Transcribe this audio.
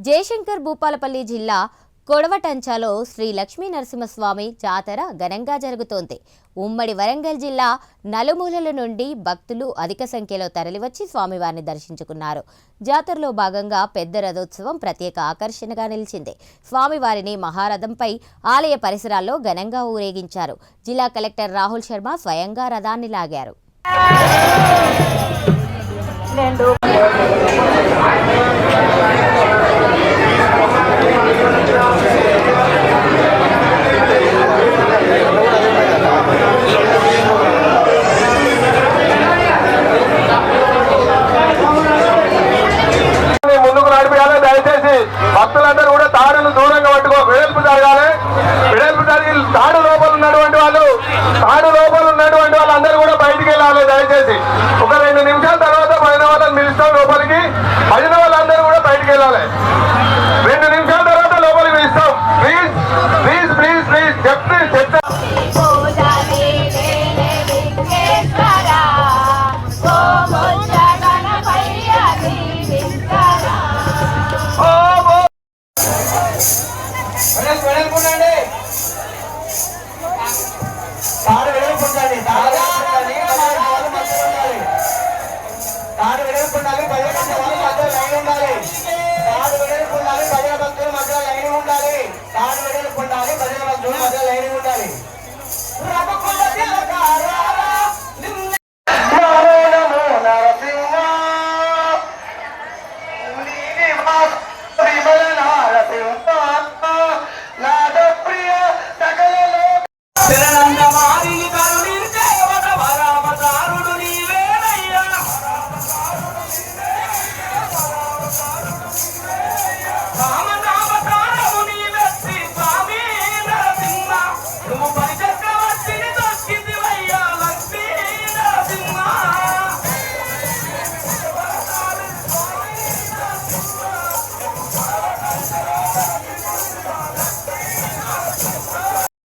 జయశంకర్ భూపాలపల్లి జిల్లా కొడవటంచాలో శ్రీ లక్ష్మీ నరసింహస్వామి జాతర ఘనంగా జరుగుతోంది. ఉమ్మడి వరంగల్ జిల్లా నలుమూలల నుండి భక్తులు అధిక సంఖ్యలో తరలివచ్చి స్వామివారిని దర్శించుకున్నారు. జాతరలో భాగంగా పెద్ద రథోత్సవం ప్రత్యేక ఆకర్షణగా నిలిచింది. స్వామివారిని మహారథంపై ఆలయ పరిసరాల్లో ఘనంగా ఊరేగించారు. జిల్లా కలెక్టర్ రాహుల్ శర్మ స్వయంగా రథాన్ని లాగారు. దయచేసి భక్తులందరూ కూడా తాడును దూరంగా పట్టుకో, వెడల్పు జరగాలి. వెడల్పు జరిగి తాడు లోపల ఉన్నటువంటి వాళ్ళందరూ కూడా బయటికి వెళ్ళాలి. దయచేసి ఒక 2 నిమిషాల తర్వాత పైన వాళ్ళని పిలుస్తాం లోపలికి. పైన వాళ్ళందరూ కూడా బయటికి వెళ్ళాలి. 2 నిమిషాల తర్వాత లోపలికి పిలుస్తాం. ప్లీజ్ ప్లీజ్ ప్లీజ్ ప్లీజ్ చెప్తే